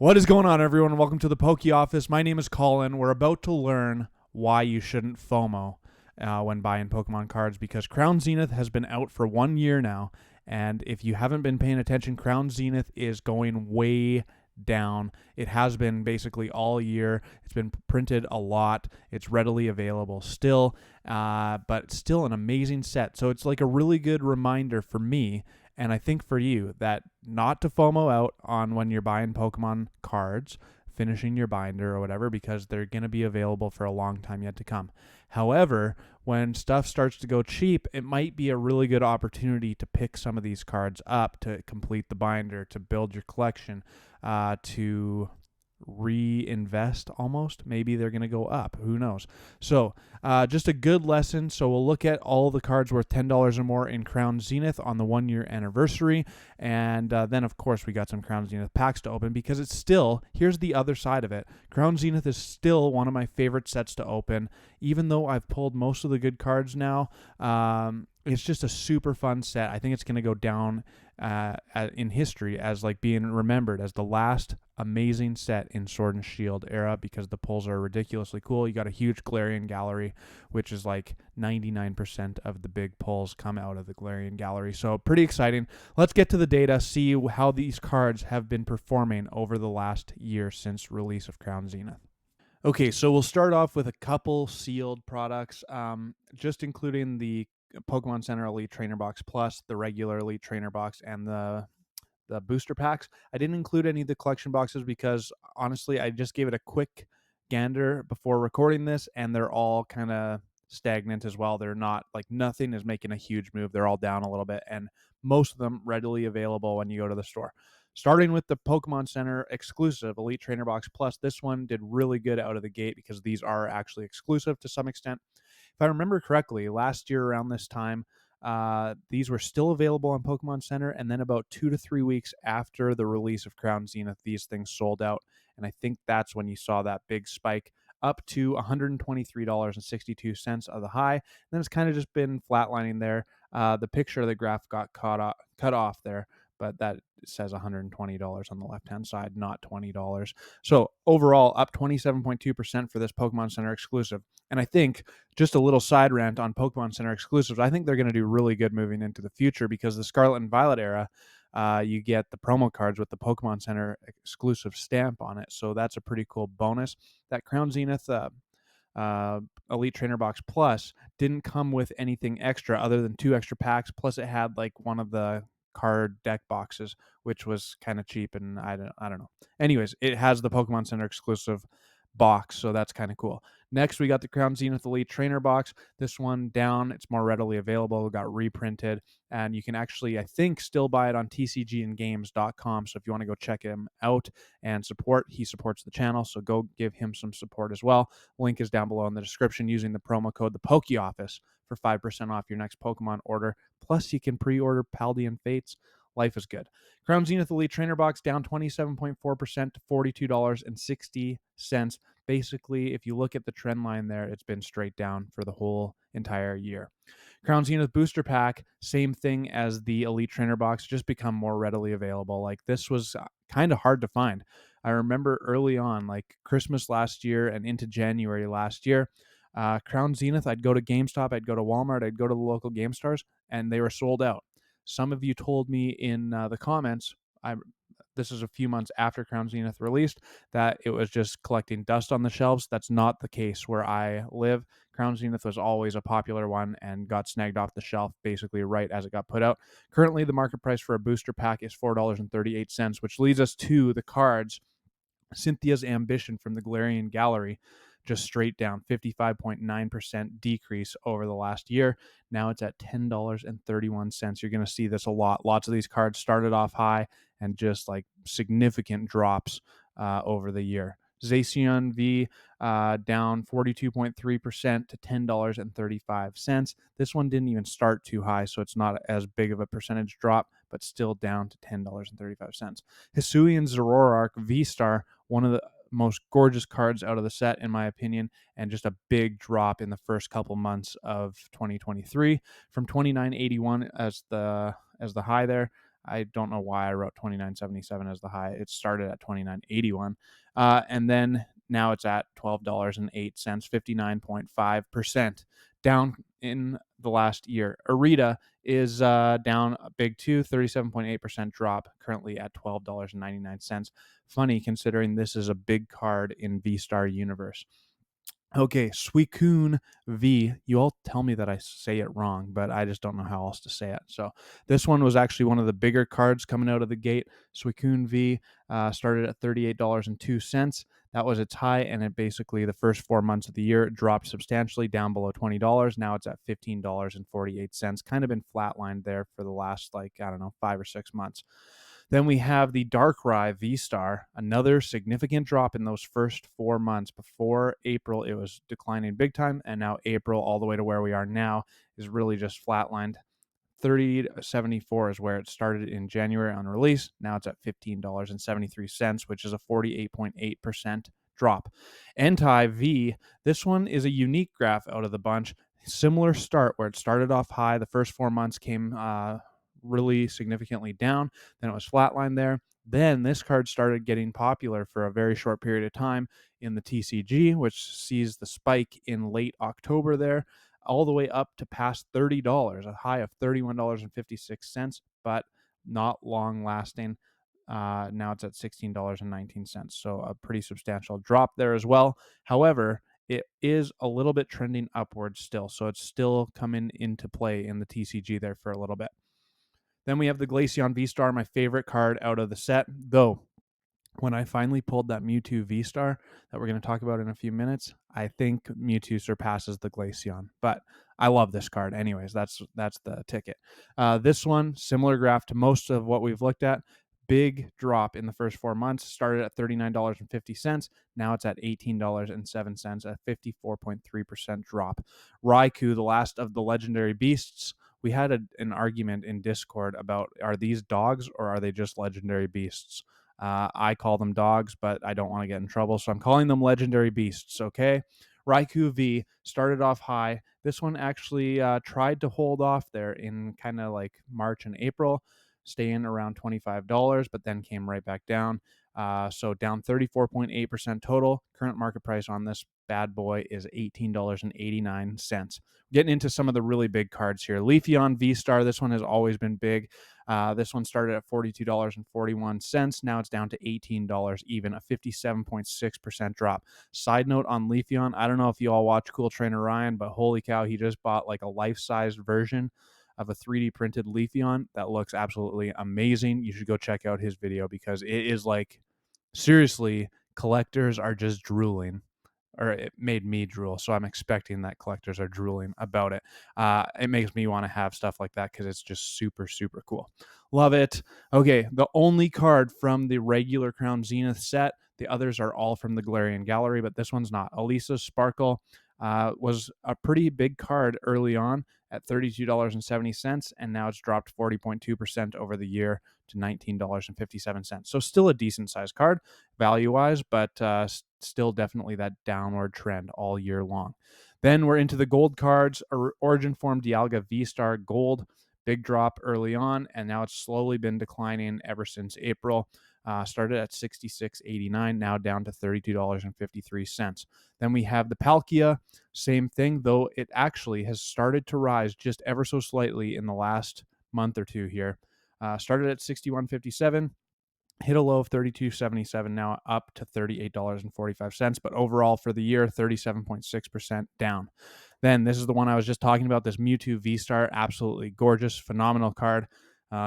What is going on, everyone? Welcome to the Poke Office. My name is Colin. We're about to learn why you shouldn't FOMO when buying Pokemon cards, because Crown Zenith has been out for 1 year now, and if you haven't been paying attention, Crown Zenith is going way down. It has been basically all year. It's been printed a lot. It's readily available still, but still an amazing set. So it's like a really good reminder for me, and I think for you, that not to FOMO out on when you're buying Pokemon cards, finishing your binder or whatever, because they're going to be available for a long time yet to come. However, when stuff starts to go cheap, it might be a really good opportunity to pick some of these cards up to complete the binder, to build your collection, to reinvest almost. Maybe they're going to go up. Who knows? So just a good lesson. So we'll look at all the cards worth $10 or more in Crown Zenith on the 1 year anniversary. And then, of course, we got some Crown Zenith packs to open, because it's still, here's the other side of it. Crown Zenith is still one of my favorite sets to open, even though I've pulled most of the good cards now. It's just a super fun set. I think it's going to go down in history as like being remembered as the last amazing set in Sword and Shield era, because the pulls are ridiculously cool. You got a huge Garian Gallery, which is like 99% of the big pulls come out of the Garian Gallery. So pretty exciting. Let's get to the data, see how these cards have been performing over the last year since release of Crown Zenith. Okay, so we'll start off with a couple sealed products, just including the Pokemon Center Elite Trainer Box Plus, the regular Elite Trainer Box, and the booster packs. I didn't include any of the collection boxes because, honestly, I just gave it a quick gander before recording this, and they're all kind of stagnant as well. They're not, like, nothing is making a huge move. They're all down a little bit, and most of them readily available when you go to the store. Starting with the Pokemon Center exclusive Elite Trainer Box Plus, this one did really good out of the gate because these are actually exclusive to some extent. If I remember correctly, last year around this time, these were still available on Pokemon Center, and then about 2 to 3 weeks after the release of Crown Zenith, these things sold out, and I think that's when you saw that big spike up to $123.62 of the high. And then it's kind of just been flatlining there. The picture of the graph got cut off there, but that says $120 on the left-hand side, not $20. So overall, up 27.2% for this Pokemon Center exclusive. And I think, just a little side rant on Pokemon Center exclusives, I think they're going to do really good moving into the future, because the Scarlet and Violet era, you get the promo cards with the Pokemon Center exclusive stamp on it. So that's a pretty cool bonus. That Crown Zenith Elite Trainer Box Plus didn't come with anything extra other than 2 extra packs, plus it had like one of the card deck boxes, which was kind of cheap, and I don't know. Anyways, it has the Pokemon Center exclusive box, so that's kind of cool. Next, we got the Crown Zenith Elite Trainer Box. This one down, it's more readily available. It got reprinted, and you can actually, I think, still buy it on TCGandGames.com. So if you want to go check him out and support, he supports the channel, so go give him some support as well. Link is down below in the description, using the promo code ThePokeOffice for 5% off your next Pokemon order. Plus, you can pre-order Paldean Fates. Life is good. Crown Zenith Elite Trainer Box down 27.4% to $42.60. Basically, if you look at the trend line there, it's been straight down for the whole entire year. Crown Zenith Booster Pack, same thing as the Elite Trainer Box, just become more readily available. Like, this was kind of hard to find. I remember early on, like Christmas last year and into January last year, Crown Zenith, I'd go to GameStop, I'd go to Walmart, I'd go to the local game stores, and they were sold out. Some of you told me in the comments, this is a few months after Crown Zenith released, that it was just collecting dust on the shelves. That's not the case where I live. Crown Zenith was always a popular one and got snagged off the shelf basically right as it got put out. Currently, the market price for a booster pack is $4.38, which leads us to the cards. Cynthia's Ambition from the Garian Gallery, just straight down, 55.9% decrease over the last year. Now it's at $10.31. You're going to see this a lot. Lots of these cards started off high and just like significant drops over the year. Zacian V down 42.3% to $10.35. This one didn't even start too high, so it's not as big of a percentage drop, but still down to $10.35. Hisuian Zoroark V-Star, one of the most gorgeous cards out of the set, in my opinion, and just a big drop in the first couple months of 2023 from $29.81 as the high there. I don't know why I wrote 29.77 as the high. It started at 29.81, and then now it's at $12.08, 59.5% down in the last year. Arita is down a big too, 37.8% drop, currently at $12.99. Funny considering this is a big card in V-Star universe. Okay, Suicune V. You all tell me that I say it wrong, but I just don't know how else to say it. So this one was actually one of the bigger cards coming out of the gate. Suicune V started at $38.02. That was its high, and it basically, the first 4 months of the year, it dropped substantially down below $20. Now it's at $15.48. Kind of been flatlined there for the last, 5 or 6 months. Then we have the Darkrai V-Star, another significant drop in those first 4 months. Before April, it was declining big time, and now April, all the way to where we are now, is really just flatlined. $30.74 is where it started in January on release. Now it's at $15.73, which is a 48.8% drop. Entei V, this one is a unique graph out of the bunch. Similar start where it started off high. The first 4 months came really significantly down. Then it was flatlined there. Then this card started getting popular for a very short period of time in the TCG, which sees the spike in late October there, all the way up to past $30, a high of $31.56, but not long lasting. Now it's at $16.19, so a pretty substantial drop there as well. However, it is a little bit trending upwards still, so it's still coming into play in the TCG there for a little bit. Then we have the Glaceon V-Star, my favorite card out of the set, though when I finally pulled that Mewtwo V-Star that we're going to talk about in a few minutes, I think Mewtwo surpasses the Glaceon. But I love this card anyways. That's the ticket. This one, similar graph to most of what we've looked at. Big drop in the first 4 months. Started at $39.50. Now it's at $18.07, a 54.3% drop. Raikou, the last of the legendary beasts. We had an argument in Discord about, are these dogs or are they just legendary beasts? I call them dogs, but I don't want to get in trouble, so I'm calling them legendary beasts, okay? Raikou V started off high. This one actually tried to hold off there in kind of like March and April, staying around $25, but then came right back down. So down 34.8% total. Current market price on this bad boy is $18.89. Getting into some of the really big cards here. Leafeon V-Star, this one has always been big. This one started at $42.41. Now it's down to $18 even, a 57.6% drop. Side note on Leafeon, I don't know if you all watch Cool Trainer Ryan, but holy cow, he just bought like a life-sized version of a 3D printed Leafeon that looks absolutely amazing. You should go check out his video because it is like, seriously, collectors are just drooling, or it made me drool. So I'm expecting that collectors are drooling about it. It makes me want to have stuff like that because it's just super, super cool. Love it. Okay, the only card from the regular Crown Zenith set. The others are all from the Garian Gallery, but this one's not. Alisa Sparkle was a pretty big card early on at $32.70, and now it's dropped 40.2% over the year to $19.57. So still a decent sized card value-wise, but still definitely that downward trend all year long. Then we're into the gold cards. Origin Form Dialga V-Star Gold, big drop early on, and now it's slowly been declining ever since April. Started at $66.89, now down to $32.53. Then we have the Palkia, same thing, though it actually has started to rise just ever so slightly in the last month or two here. Started at $61.57. Hit a low of $32.77, now up to $38.45. But overall for the year, 37.6% down. Then this is the one I was just talking about, this Mewtwo V-Star. Absolutely gorgeous, phenomenal card.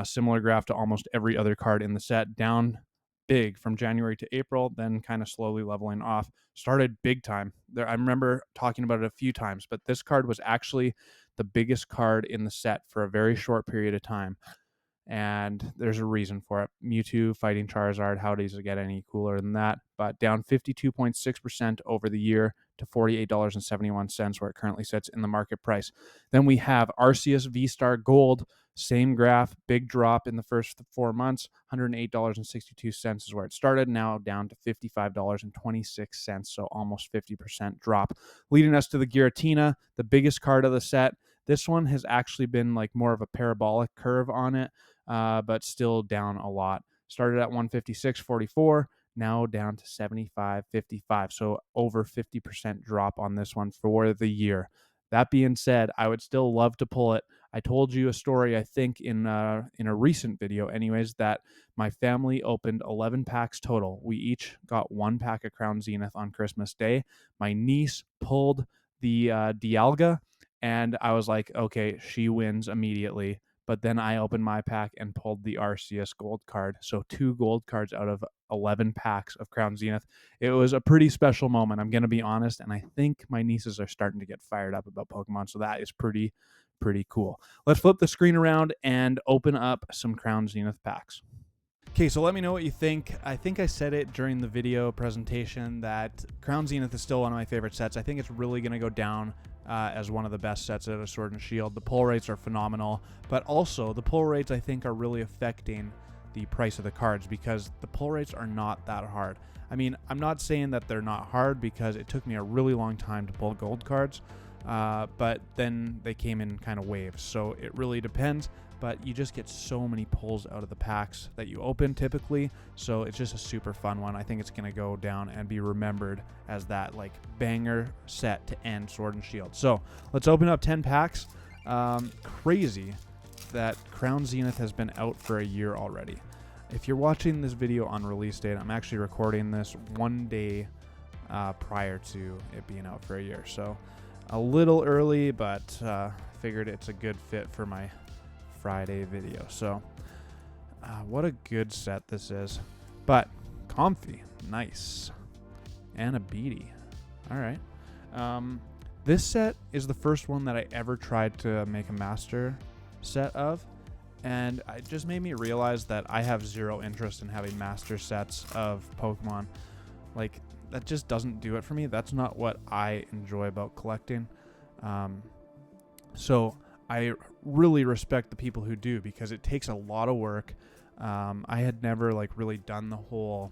Similar graph to almost every other card in the set. Down big from January to April, then kind of slowly leveling off. Started big time. There, I remember talking about it a few times, but this card was actually the biggest card in the set for a very short period of time. And there's a reason for it. Mewtwo fighting Charizard, how does it get any cooler than that? But down 52.6% over the year to $48.71, where it currently sits in the market price. Then we have Arceus V-Star Gold, same graph, big drop in the first 4 months, $108.62 is where it started, now down to $55.26, so almost 50% drop. Leading us to the Giratina, the biggest card of the set. This one has actually been like more of a parabolic curve on it. but still down a lot. Started at 156.44, now down to 75.55. So over 50% drop on this one for the year. That being said, I would still love to pull it. I told you a story, I think, in a recent video, anyways, that my family opened 11 packs total. We each got 1 pack of Crown Zenith on Christmas Day. My niece pulled the Dialga, and I was like, okay, she wins immediately. But then I opened my pack and pulled the Arceus gold card. So 2 gold cards out of 11 packs of Crown Zenith. It was a pretty special moment, I'm going to be honest. And I think my nieces are starting to get fired up about Pokemon. So that is pretty cool. Let's flip the screen around and open up some Crown Zenith packs. Okay, so let me know what you think. I think I said it during the video presentation that Crown Zenith is still one of my favorite sets. I think it's really going to go down as one of the best sets out of Sword and Shield. The pull rates are phenomenal, but also the pull rates I think are really affecting the price of the cards because the pull rates are not that hard. I mean, I'm not saying that they're not hard because it took me a really long time to pull gold cards, but then they came in kind of waves, so it really depends. But you just get so many pulls out of the packs that you open typically, so it's just a super fun one. I think it's going to go down and be remembered as that like banger set to end Sword and Shield. So let's open up 10 packs. Crazy that Crown Zenith has been out for a year already. If you're watching this video on release date, I'm actually recording this one day prior to it being out for a year, so a little early, but figured it's a good fit for my Friday video. So what a good set this is, but comfy, nice, and a beady. All right, this set is the first one that I ever tried to make a master set of, and it just made me realize that I have zero interest in having master sets of Pokemon. Like, that just doesn't do it for me. That's not what I enjoy about collecting. So I really respect the people who do, because it takes a lot of work. I had never like really done the whole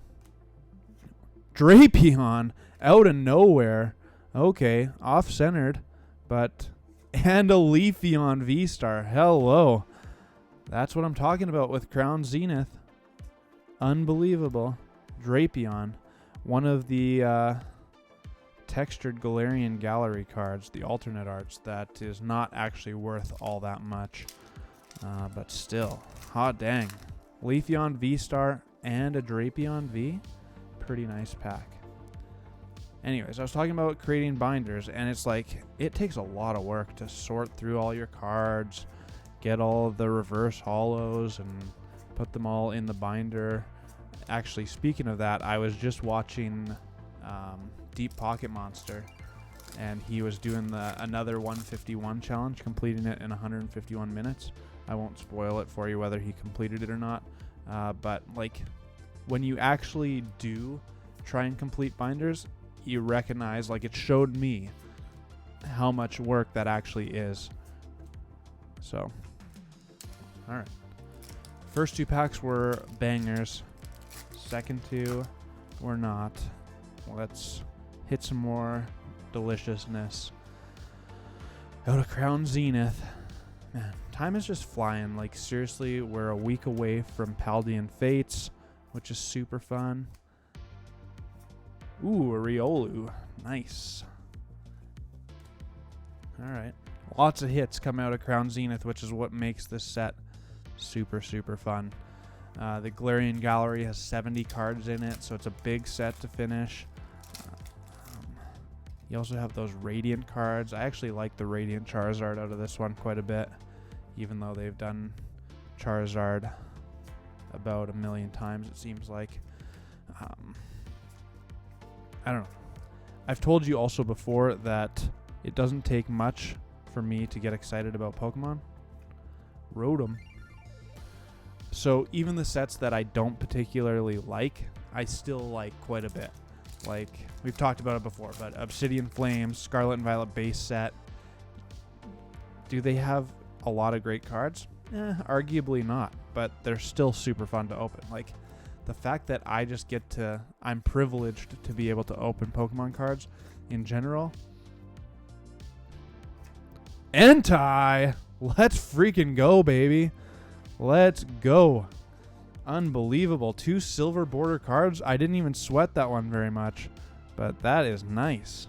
Drapion out of nowhere. Okay, off-centered, but and a Leafeon V-Star. Hello. That's what I'm talking about with Crown Zenith. Unbelievable. Drapion, one of the textured Garian Gallery cards, the alternate arts, that is not actually worth all that much, but still, hot dang. Leafeon V-Star and a Drapion V, pretty nice pack. Anyways, I was talking about creating binders, and it's like, it takes a lot of work to sort through all your cards, get all of the reverse hollows, and put them all in the binder. Actually, speaking of that, I was just watching Deep Pocket Monster, and he was doing another 151 challenge, completing it in 151 minutes. I won't spoil it for you whether he completed it or not, but like, when you actually do try and complete binders, you recognize, like, it showed me how much work that actually is. So, all right, first 2 packs were bangers, second 2 were not. Let's hit some more deliciousness out of Crown Zenith. Man, time is just flying. Like, seriously, we're a week away from Paldean Fates, which is super fun. Ooh, a Riolu. Nice. All right. Lots of hits come out of Crown Zenith, which is what makes this set super, super fun. The Garian Gallery has 70 cards in it, so it's a big set to finish. You also have those Radiant cards. I actually like the Radiant Charizard out of this one quite a bit, even though they've done Charizard about 1 million times, it seems like. I don't know. I've told you also before that it doesn't take much for me to get excited about Pokemon. Rotom. So even the sets that I don't particularly like, I still like quite a bit. Like, we've talked about it before, but Obsidian Flames, Scarlet and Violet base set. Do they have a lot of great cards? Arguably not, but they're still super fun to open. Like, the fact that I'm privileged to be able to open Pokemon cards in general. Entei! Let's freaking go, baby. Let's go. Unbelievable. 2 silver border cards. I didn't even sweat that one very much, but that is nice.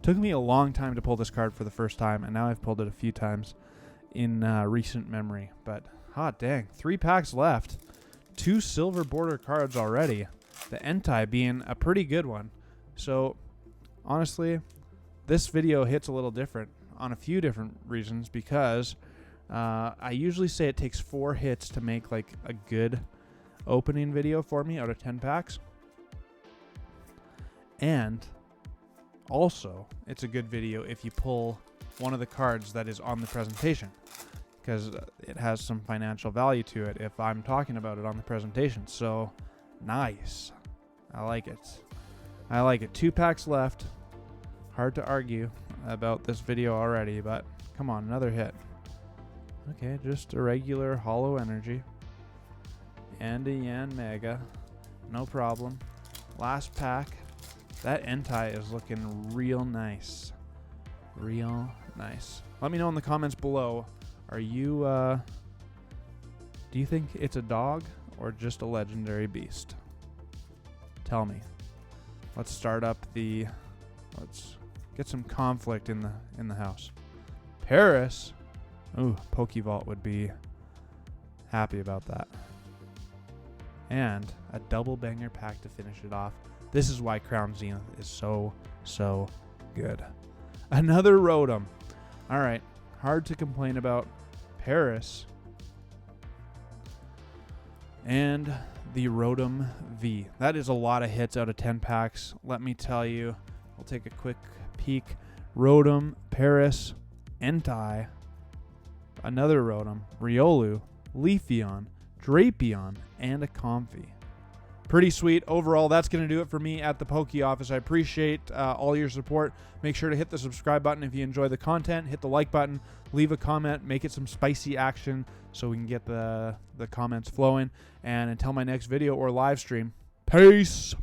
Took me a long time to pull this card for the first time, and now I've pulled it a few times in recent memory. But hot dang, 3 packs left. 2 silver border cards already. The Entei being a pretty good one. So honestly, this video hits a little different on a few different reasons, because I usually say it takes 4 hits to make like a good opening video for me out of 10 packs. And also, it's a good video if you pull one of the cards that is on the presentation, because it has some financial value to it if I'm talking about it on the presentation. So nice. I like it. I like it. 2 packs left. Hard to argue about this video already, but come on, another hit. Okay, just a regular hollow energy. And a Yan Mega. No problem. Last pack. That Entei is looking real nice. Real nice. Let me know in the comments below. Are you, do you think it's a dog or just a legendary beast? Tell me. Let's start up the, let's get some conflict in the house. Paris. Ooh, Pokevault would be happy about that. And a double banger pack to finish it off. This is why Crown Zenith is so, so good. Another Rotom. All right, hard to complain about. Paris. And the Rotom V. That is a lot of hits out of 10 packs. Let me tell you. We'll take a quick peek. Rotom, Paris, Entei, another Rotom, Riolu, Leafeon, Drapion, and a Comfey. Pretty sweet. Overall, that's going to do it for me at the Poke Office. I appreciate all your support. Make sure to hit the subscribe button if you enjoy the content. Hit the like button. Leave a comment. Make it some spicy action so we can get the comments flowing. And until my next video or live stream, peace.